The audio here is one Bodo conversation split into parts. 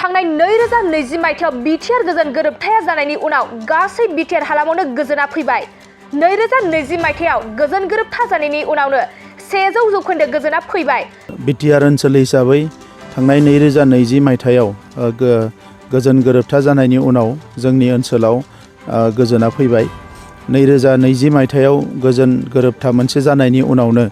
थांनाय 2020 मायथाइयाव बिटिआर गोजोन गोरोबथाया जानायनि उनाव गासै बिटिआर हालामावनो गोजोना फैबाय। 2020 मायथाइयाव गोजोन गोरोबथा जानायनि उनावनो 100 जौखोन्दो गोजोना फैबाय। बिटिआर ओनसोल हिसाबै थांनाय 2020 मायथाइयाव गोजोन गोरोबथा जानायनि उनाव जोंनि ओनसोलाव गोजोना फैबाय। 2020 मायथाइयाव गोजोन गोरोबथा मोनसे जानायनि उनावनो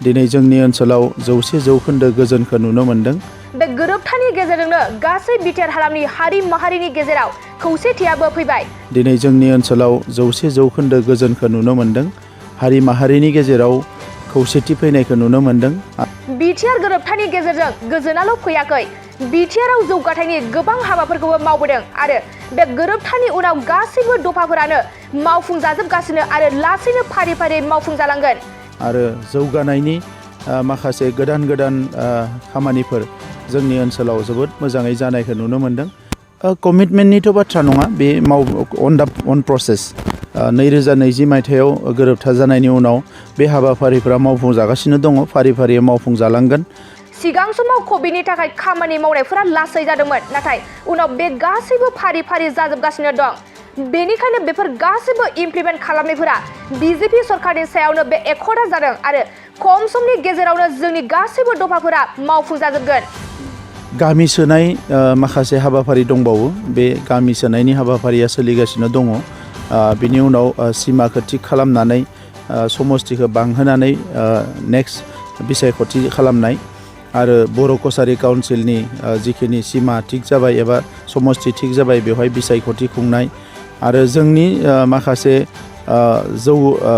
दिनै जोंनि ओनसोलाव 100 जौखोन्दो गोजोनखौ नुनो मोनदों। बे गोरोबथानि गेजेरजोंनो गासै बिटिआर हालामनि हारि माहारिनि गेजेराव खौसेथियाबो फैबाय। दिनै जोंनि ओनसोलाव 100 जौखोन्दो गोजोनखौ नुनो मोनदों। हारि माहारिनि गेजेराव खौसेथि फैनायखौ नुनो मोनदों। बिटिआर गोरोबथानि गेजेरजों गोजोनाल' फैयाखै, बिटिआरआव जौगाथायनि गोबां हाबाफोरखौबो मावबोदों आरो बे गोरोबथानि उनाव गासैबो दफाफोरानो मावफुंजाजोबगासिनो आरो लासैनो फारि फारि मावफुंजालांगोन। आरो जौगानायनि माखासे गोदान खामानिफोर जोंनि ओनसोलाव जोबोद मोजाङै जानायखौ नुनो मोनदों। कमिटमेन्टनिथ' बाथ्रा नङा, बे अन प्रसेस। 2020 मायथाइयाव गोरोबथा जानायनि उनाव बे हाबाफारिफोरा मावफुंजागासिनो दङ, फारि फारि मावफुंजालांगोन। सिगां समाव कभिडनि थाखाय खामानि मावनायफोरा लासै जादोंमोन, नाथाय उनाव बे गासैबो फारि फारि जाजोबगासिनो दं। बेनिखायनो बेफोर गासैबो इमप्लिमेन्ट खालामनायफोरा बिजेपि सरकारनि सायावनो बे एकर्डआ जादों आरो खम समनि गेजेरावनो जोंनि गासैबो दफाफोरा मावफुंजाजोबगोन। गामि सोनाय माखासे हाबाफारि दंबावो। बे गामि सोनायनि हाबाफारिया सोलिगासिनो दङ। बिनि उनाव सिमाखौ थिग खालामनानै समस्तिखौ बांहोनानै नेक्स्ट बिसायख'थि खालामनाय आरो बर' कसारि काउन्सिलनि जिखिनि सिमा थिग जाबाय एबा समस्ति थिग जाबाय बेवहाय बिसायख'थि खुंनाय आरो जोंनि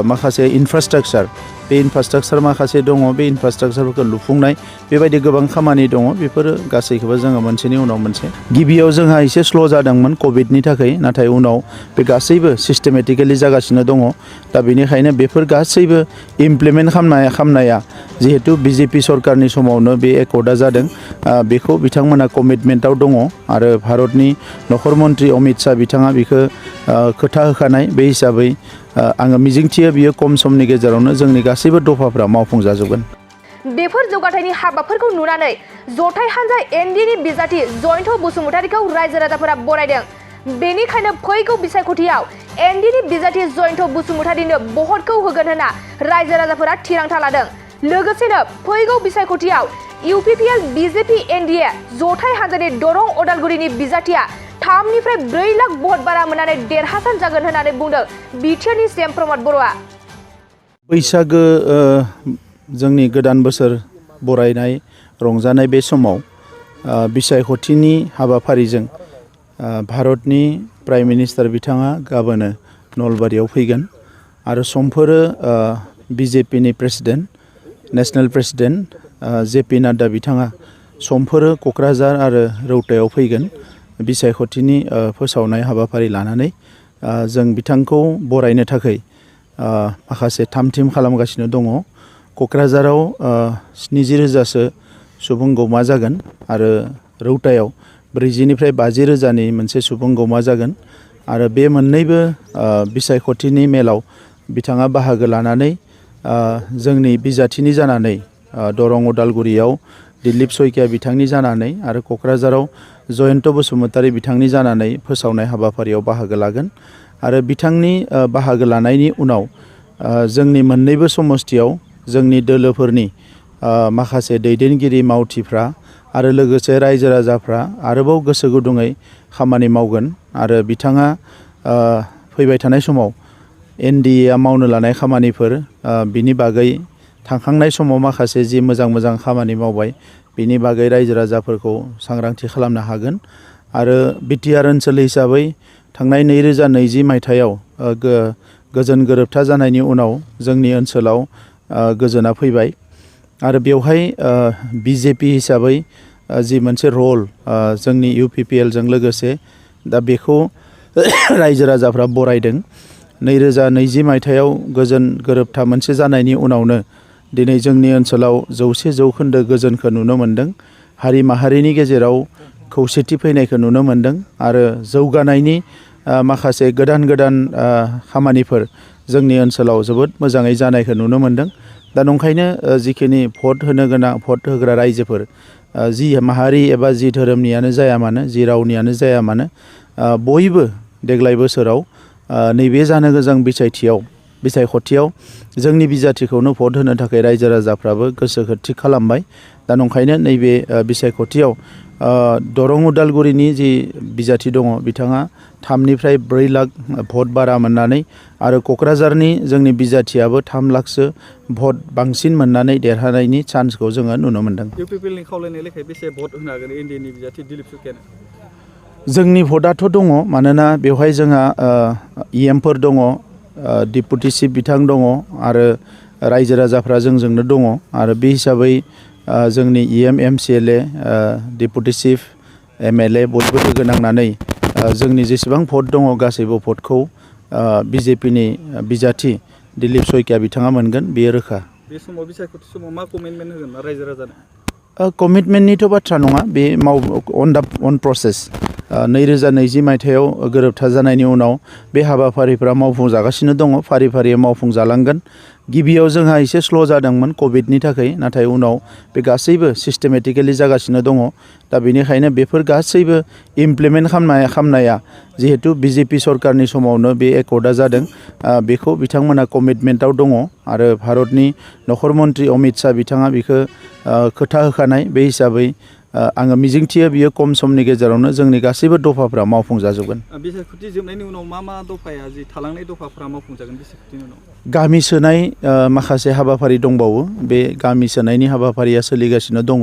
माखासे इनफ्रास्ट्राक्चार, बे इनफ्रास्ट्राक्चार माखासे दङ, बे इनफ्रास्ट्राक्चारफोरखौ लुफुंनाय, बेबायदि गोबां खामानि दङ। बेफोरो गासैखौबो जोङो मोनसेनि उनाव मोनसे। गिबियाव जोंहा एसे स्ल' जादोंमोन कभिडनि थाखाय, नाथाय उनाव बे गासैबो सिस्टेमेटिकेलि जागासिनो दङ। दा बेनिखायनो बेफोर गासैबो इमप्लिमेन्ट खालामनाया जिहेतु बिजेपि सरकारनि समावनो बे एकर्डआ जादों, बेखौ बिथांमोना कमिटमेन्टआव दङ आरो भारतनि नखर मन्त्रि अमित शाह बिथाङा बेखौ खोथा होखानाय। बे हिसाबै आङो मिजिंथियो बियो खम समनि गेजेरावनो जोंनि गासैबो दफाफ्रा मावफुंजाजोबगोन। बेफोर जौगाथायनि हाबाफोरखौ नुनानै जथाय हान्जा एनडिएनि बिजाथि जयन्त बसुमतारीखौ रायजो राजाफोरा बरायदों। बेनिखायनो फैगौ बिसायख'थियाव एनडिएनि बिजाथि जयन्त बसुमतारीनो भटखौ होगोन होनना रायजो राजाफोरा थिरांथा लादों। लोगोसेनो फैगौ बिसायख'थियाव इउपिपिएल बिजेपि एनडिए जथाय हान्जानि दरं उदालगुरिनि बिजाथिया 3 निफ्राय 4 लाख भट बारा मोननानै देरहासार जागोन होननानै बुंदों बिटिआरनि सीएम प्रमद बर'आ। बैसागो जोंनि गोदान बोसोर बरायनाय रंजानाय बे समाव बिसायख'थिनि हाबाफारिजों भारतनि प्राइम मिनिस्टार बिथाङा गाबोनो नलबारियाव फैगोन आरो समफोरो बिजेपिनि प्रेसिडेन्ट, नेशनेल प्रेसिडेन्ट जेपि नाड्डा बिथाङा समफोरो क'क्राझार आरो रौतायाव फैगोन बिसायख'थिनि फोसावनाय हाबाफारि लानानै। जों बिथांखौ बरायनो थाखाय माखासे थाम-थिम खालामगासिनो दङ। क'क्राझाराव 70,000सो सुबुं गौमा जागोन आरो रौतायाव 40निफ्राय 50,000नि मोनसे सुबुं गौमा जागोन आरो बे मोननैबो बिसायख'थिनि मेलाव बिथाङा बाहागो लानानै जोंनि बिजाथिनि जानानै दरं उदालगुरियाव दिलीप सयकिया बिथांनि जानानै आरो क'क्राझाराव जयन्त बसुमतारी बिथांनि जानानै फोसावनाय हाबाफारियाव बाहागो लागोन आरो बिथांनि बाहागो लानायनि उनाव जोंनि मोननैबो समस्तियाव जोंनि दोलोफोरनि माखासे दैदेनगिरि मावथिफ्रा आरो लोगोसे रायजो राजाफ्रा आरोबाव गोसो गुदुङै खामानि मावगोन आरो बिथाङा फैबाय थानाय समाव एनडिएआ मावनो लानाय खामानिफोर बिनि बागै थांखांनाय समाव माखासे जि मोजां खामानि मावबाय बिनि बागै रायजो राजाफोरखौ सांग्रांथि खालामनो हागोन आरो बिटिआर ओनसोल हिसाबै थांनाय 2020 मायथाइयाव गोजोन गोरोबथा जानायनि उनाव जोंनि ओनसोलाव गोजोना फैबाय आरो बेवहाय बिजेपि हिसाबै जि मोनसे रल जोंनि इउपिपिएलजों लोगोसे दा बेखौ रायजो राजाफ्रा बरायदों। 2020 मायथाइयाव गोजोन गोरोबथा मोनसे जानायनि उनावनो दिनै जोंनि ओनसोलाव 100 जौखोन्दो गोजोनखौ नुनो मोनदों। हारि माहारिनि गेजेराव खौसेथि फैनायखौ नुनो मोनदों आरो जौगानायनि माखासे गोदान खामानिफोर जोंनि ओनसोलाव जोबोद मोजाङै जानायखौ नुनो मोनदों। दा नंखायनो जिखिनि भट होनो गोनां भट होग्रा रायजोफोर जि माहारि एबा जि धोरोमनियानो जाया मानो जि रावनियानो जाया मानो बयबो देग्लाय बोसोराव नैबे जानो गोनां बिसायख'थियाव जोंनि बिजाथिखौनो भट होनो थाखाय रायजो राजाफ्राबो गोसोखौ थि खालामबाय। दा नंखायनो नैबे बिसायख'थियाव दरं उदालगुरिनि जि बिजाथि दङ बिथाङा 3निफ्राय 4 लाख भट बारा मोननानै आरो क'क्राझारनि जोंनि बिजाथियाबो 3 लाखसो भट बांसिन मोननानै देरहानायनि चान्सखौ जोङो नुनो मोन्दों। इउपिपिएलनि खावलायनाय लेखायै बेसे भट होनो हागोन एनडिएनि बिजाथि दिलीप सुखियानो? जोंनि भटआथ' दङ, मानोना बेवहाय जोंहा इएमफोर दङ, डिपुटि चिफ बिथां दङ आरो रायजो राजाफ्रा जोंजोंनो दङ आरो बे हिसाबै जोंनि EM MCLA deputy chief MLA बयबो लोगो नांनानै जोंनि जेसेबां भट दङ गासैबो भटखौ बिजेपिनि बिजाथि दिलीप सयकिया बिथाङा मोनगोन, बेयो रोखा। बे समाव बिसायख'थि समाव मा कमिटमेन्ट होगोन रायजो राजानो? कमिटमेन्टनिथ' बाथ्रा नङा, बे अन प्रसेस 2020 मायथाइयाव गोरोबथा जानायनि उनाव बे हाबाफारिफ्रा मावफुंजागासिनो दङ, फारि फारि मावफुंजालांगोन। गिबियाव जोंहा एसे स्ल' जादोंमोन कभिडनि थाखाय, नाथाय उनाव बे गासैबो सिस्टेमेटिकेलि जागासिनो दङ। दा बेनिखायनो बेफोर गासैबो इमप्लिमेन्ट खालामनाया जिहेतु बिजेपि सरकारनि समावनो बे एकर्डआ जादों, बेखौ बिथांमोना कमिटमेन्टआव दङ आरो भारतनि नखर मन्त्रि अमित शाह बिथाङा बेखौ खोथा होखानाय। बे हिसाबै आङो मिजिंथियो बियो खम समनि गेजेरावनो जोंनि गासैबो दफाफ्रा मावफुंजाजोबगोन। बिसायख'थि जोबनायनि उनाव मा दफाया जि थालांनाय दफाफ्रा मावफुंजागोन बिसायख'थिनि उनाव? गामि सोनाय माखासे हाबाफारि दंबावो, बे गामि सोनायनि हाबाफारिया सोलिगासिनो दङ।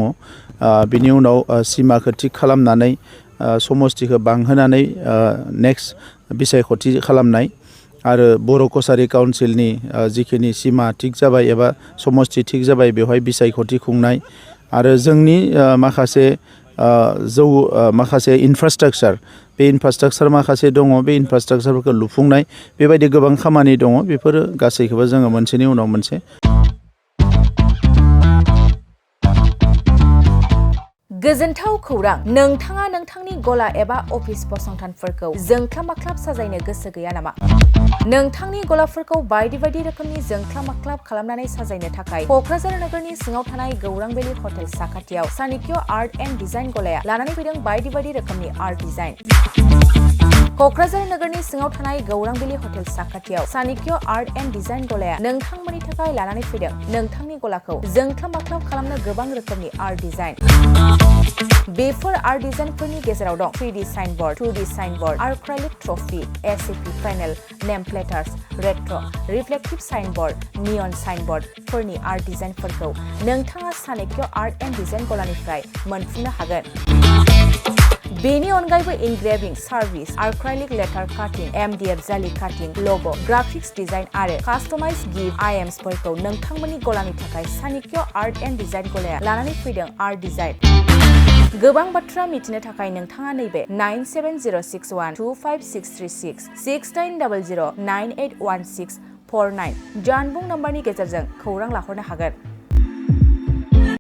बिनि उनाव सिमाखौ थिग खालामनानै समस्तिखौ बांहोनानै नेक्स्ट बिसायख'थि खालामनाय आरो बर' कसारि काउन्सिलनि जिखिनि सिमा थिग जाबाय एबा समस्ति थिग जाबाय बेवहाय बिसायख'थि खुंनाय आरो जोंनि माखासे इनफ्रास्ट्राक्चार, बे इनफ्रास्ट्राक्चार माखासे दङ, बे इनफ्रास्ट्राक्चारफोरखौ लुफुंनाय, बेबायदि गोबां खामानि दङ। बेफोरो गासैखौबो जोङो मोनसेनि उनाव मोनसे। गोजोनथाव खौरां, नोंथाङा नोंथांनि गला एबा अफिस फसंथानफोरखौ जोंख्लाब माख्लाब साजायनो गोसो गैया नामा? नोंथांनि गलाफोरखौ बायदि रोखोमनि जोंख्लाब माख्लाब खालामनानै साजायनो थाखाय क'क्राझार नोगोरनि सिङाव थानाय गौरां भेलि हटेल साखाथियाव चाणक्य आर्ट एन्ड डिजाइन गलाया लानानै फैदों बायदि रोखोमनि आर्ट डिजाइन। क'क्राझार नोगोरनि सिङाव थानाय गौरां भेलि हटेल साखाथियाव चाणक्य आर्ट एन्ड डिजाइन गलाया नोंथांमोननि थाखाय लानानै फैदों नोंथांनि गलाखौ जोंख्लाब माख्लाब खालामनो गोबां रोखोमनि आर्ट डिजाइन। बेफोर आर्ट डिजाइनफोरनि गेजेराव दं 3D signboard, 2D signboard, acrylic trophy, ACP panel, name प्लेटार्स, रेट्र', रिफ्लेक्टिभ साइनबोर्ड, नियन साइनबोर्डफोरनि आर्ट डिजाइनफोरखौ नोंथाङा चाणक्य आर्ट एन्ड डिजाइन गलानिफ्राय मोनफुंनो हागोन। बेनि अनगायैबो इनग्रेविं सार्भिस, आर्क्राइलिक लेटार काटिं, MDF जालि काटिं, लग', ग्राफिक्स डिजाइन आरो कास्टमाइज गिफ्ट आइटेम्सफोरखौ नोंथांमोननि गलानि थाखाय चाणक्य आर्ट एन्ड डिजाइन गलाया लानानै फैदों आर्ट डिजाइन। गोबां बाथ्रा मिथिनो थाखाय नोंथाङा नैबे 9706125636 6800981649 जानबुं नम्बरनि गेजेरजों खौरां लाहरनो हागोन।